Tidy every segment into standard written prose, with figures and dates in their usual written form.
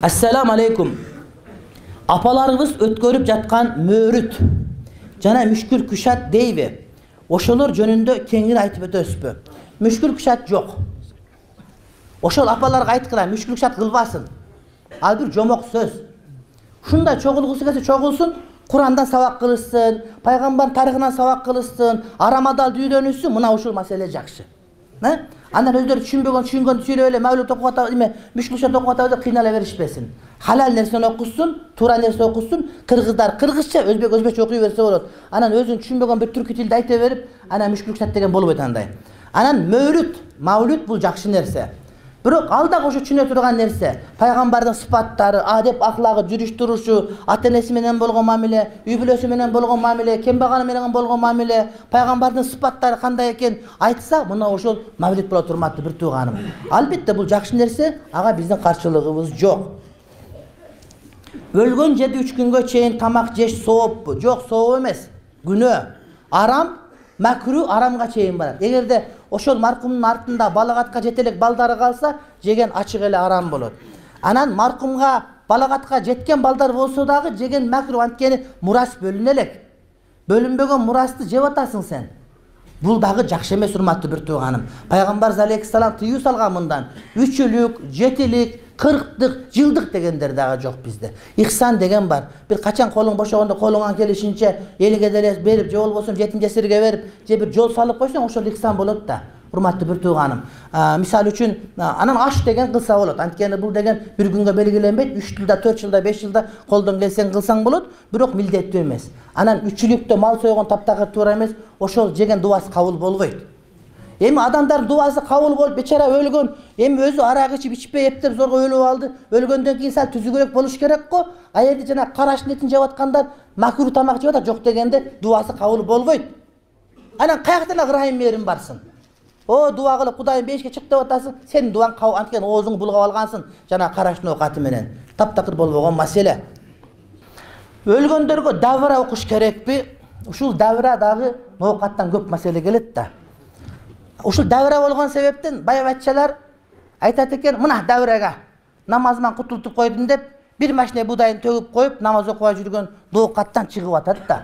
Assalamu alaikum. Apalarımız ötkörüp жатқан мөрүт жана мүшкүл күшат дейби. Ошолор жөнүндө кеңири айтып өтөсүзбү? Мүшкүл күшат жок. Ошол апаларга айткыла, мүшкүл күшат кылбасын. Ал бир жомок сөз. Ушундай чогулгусу келсе чогулсун, Курандан сабак кылышсын, пайгамбар тарыхынан сабак кылышсын, арамадал үйрөнүшсүн, мына ушул маселе жакшы. Андан өздөрү түшүнгөн сүйлөп эле мәулүт окуп атабыз, мүшкүл күшат окуп атабыз деп кыйнала беришпесин. Halal нерсени окусун, туура нерсе окусун, кыргыздар кыргызча, өзбек өзбекче окуй берсе болот. Анан өзүн түшүнбөгөн бир түркү тилде айта берип, анан мүшкүл күшат деген болбойт андай. Анан мәулүт бул жакшы нерсе. Бирок ал дагы ошо түшүнө турган нерсе. Пайгамбардын сыпаттары, адеп аклагы, жүрүш турушу, ата-энеси менен болгон мамиле, үй бүлөсү менен болгон мамиле, кембагал менен болгон мамиле, пайгамбардын сыпаттары кандай экен айтса, мына ошол мәулүт болот, урматтуу бир тууганым. Албетте бул жакшы нерсе, ага биздин каршылыгыбыз жок. Өлгөн 7-3 күнгө чейин тамак жеш сооппу? Жок, сооп эмес. Күнөө. Арам, макру арамга чейин барат. Эгерде ошол маркумдун артында балагатка жетелек балдары калса, жеген ачык эле арам болот. Анан маркумга балагатка жеткен балдар болсо дагы жеген макру, анткени мурас бөлүнө элек. Бөлүнбөгөн мурасты жеп атасың сен. Бул дагы жакшы эмес, урматтуу бир тууганым. Пайгамбар алейхиссалам тыюу салган мындан. 3-лүк, 7-лик, 40-дык, жылдык дегендер дагы жок бизде. Ихсан деген бар. Бир качан колуң бошогондо колуңан келишинче элиге деле берип, же болбосо жетин жесирге берип, же бир жол салып койсоң, ошол ихсан болот да. Урматтуу бир тууганым. Мисал үчүн, анан аш деген кылса болот. Анткени бул деген бир күнгө белгиленбейт. 3 жылда, 4 жылда, 5 жылда колдон келсең кылсаң болот, бирок милдеттүү эмес. Анан 3-лүктө мал сойгон таптагы туура эмес, ошол жеген дуасы кабыл болбойт. Эми адамдардын дуасы кабыл болуп, бечара өлгөн, эми өзү арак ичип ичпей эптеп зорго өлүп алды. Өлгөндөн кийин сал түзүгүрөөк болуш керек го. А эми жана караштын этин жеп аткандар макру тамак жеп атат, жок дегенде дуасы кабыл болбойт. Анан каякта эле ырайым мээрим барсың. О, дуа кылып Кудайым бешке чык деп атасың, сенин дуаң кабыл, анткени оозуңду булгап алгансың жана караштын оокаты менен. Таптакыр болбогон маселе. Өлгөндөргө давра окуш керекпи? Ушул давра дагы ноокаттан көп маселе келет да. Ушул давра болгон себептен байбатчалар айтат экен, мына даврага намазыман кутултуп койдум деп, бир машина будайын төгүп коюп, намаз окубай жүргөн ноокаттан чыгып атат да.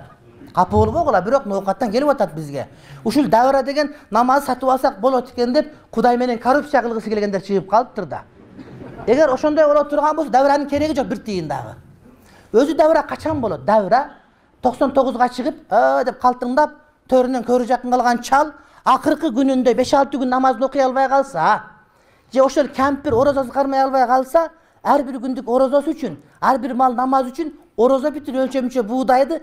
Капы болбогула, бирок ноокаттан келип атат бизге. Ушул давра деген намаз сатып алсак болот экен деп, Кудай менен коррупция кылгысы келгендер чыгып калыптыр да. Эгер ошондой боло турган болсо, давранын кереги жок бир тийин дагы. Өзү давра качан болот? Давра 99га чыгып, деп калтыңдап, төрүнөн көрү жакын калган чал акыркы күнүндө 5-6 күн намазын окуй албай калса, же ошол кемпир орозосы кармай албай калса, ар бир күндүк орозосу үчүн, ар бир мал намаз үчүн орозо битир өлчөмүнчө буудайды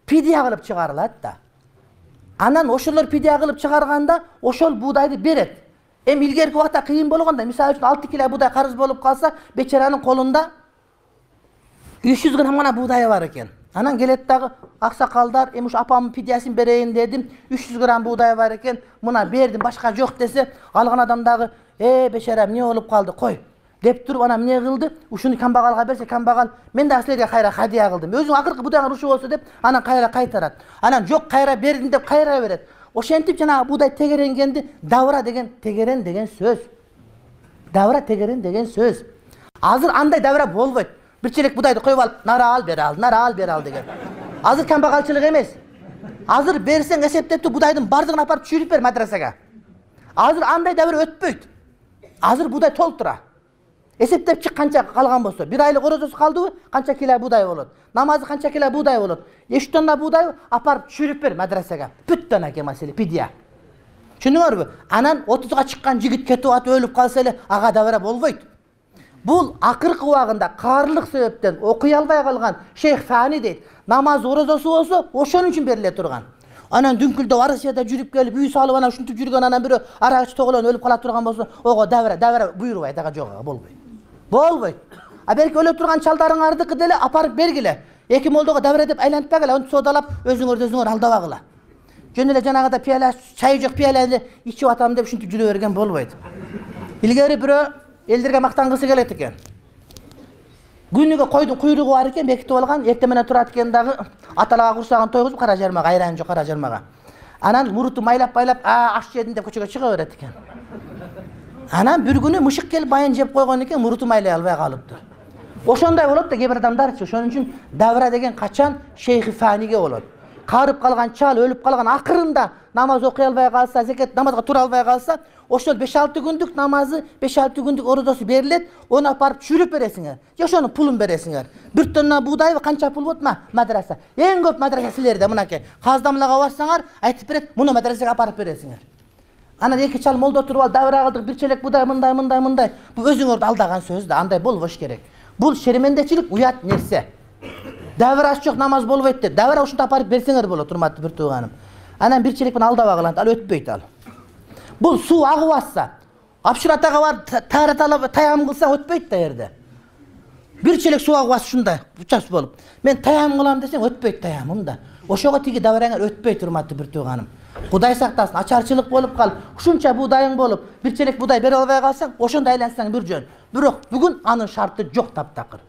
пидия кылып чыгарылат да. Анан ошолор пидия кылып чыгарганда ошол буудайды берет. Эми илгерки убакта кыйын болгондо, мисалы үчүн 6 кило буудай карыз болуп калса, бечаранын колунда 300 грамм гана буудайы бар экен. Анан келет дагы аксакалдар, эми ушу апамдын пидиясын берейин дедим, 300 грамм буудай бар экен, мына бердим, башка жок десе, алган адам дагы, бечара эмне болуп калды, кой деп туруп, анан эмне кылды? Ушуну камбагалга берсе, камбагал, мен дагы силерге кайра хадия кылдым. Өзүң акыркы буудайга ушу болсо деп, анан кайра кайтарат. Анан жок, кайра бердим деп кайра берет. Ошентип жанагы буудай тегеренгенди давра деген, тегерен деген сөз. Давра тегерен деген сөз. Азыр андай давра болбойт. Бир челек буудайды коюп алып, нара ал, бер ал, нара ал, бер ал деген. Азыр камбагалчылык эмес. Азыр берсең эсептептүү буудайдын бардыгын апарып түшүрүп бер мадрасага. Азыр андай давра өтпөйт. Азыр буудай толтура. Эсептеп чык канча калган болсо. 1 айлык орозосу калдыбы? Канча кило буудай болот? Намазы канча кило буудай болот? 3 тонна буудай апарып түшүрүп бер мадрасага. Бүттөн аке маселе пидия. Түшүндүңөрбү? Анан 30га чыккан жигит кетип атып өлүп калса эле ага давра болбойт. Бул акыркы убагында каарылык себептен окуй албай калган шейх Фани дейт. Намаз орозосу болсо, ошон үчүн бериле турган. Анан дүңкүлдө Арасияда жүрүп келип, үй салып анан ушинтип жүргөн анан бирөө арак ич тоголон өлүп кала турган болсо, ого давра буйрубайт, дагы жок, болбойт. Болбойт. А берки өлө турган чалдарыңардыкы деле апарып бергиле. Эки молдого давра деп айлантпагыла, антип содалап өзүңөр алдабагыла. Жөн эле жанагыда пияла, чай жок пияла ичип атам деп ушинтип жүрө берген болбойт. Илгери бирөө элдерге мактангысы келет экен. Күнүгө койдун куйругу бар экен, бекитип алган, эртең менен турат экен дагы аталага курсагын тойгузуп кара жармага, айран жок кара жармага. Анан муруту майлап, аш жедим деп көчөгө чыга берет экен. Анан бир күнү мышык келип майын жеп койгон экен, муруту майлай албай калыптыр. Ошондой болот да кээ бир адамдарчы. Ошон үчүн давра деген качан шейхи фаниге болот. Карып калган чал, өлүп калган, акырында намаз окуй албай калса, закет намазга тура албай калса, ошол 5-6 күндүк намазы, 5-6 күндүк орозосу берилет, оны апарып чүрүп бересиңер. Же ошонун пулун бересиңер. 1 тонна буудайбы канча пул болот мадраса. Эң көп мадраса силерде мынакей. Каздамлага барсаңар, айтып берет, муну мадрасага апарып бересиңер. Анан эки чал молдо туруп ал давра кылдык, бир челек буудай мындай. Бул өзүңөрдү алдаган сөз да, андай болбош керек. Бул шеремендечилик, уят нерсе. Даврасы жок намаз болбойт деп. Давра ушунта апарып берсеңер болот, урматтуу бир тууганым. Анан бир челек менен алдабагыла, ал өтпөйт ал. Бул суу агып атса, Апшыратага барып тараталап таям кылсаң өтпөйт да жерде. Бир челек суу агып атса ушундай, учас болуп. Мен таям кылам десең өтпөйт таямым да. Ошого тиги давраңар өтпөйт, урматтуу бир тууганым. Кудай сактасын, ачарчылык болуп калып, ушунча буудайың болуп, бир челек буудай бере албай калсаң, ошондо айлансаң бир жөн. Бирок бүгүн анын шарты жок таптакыр.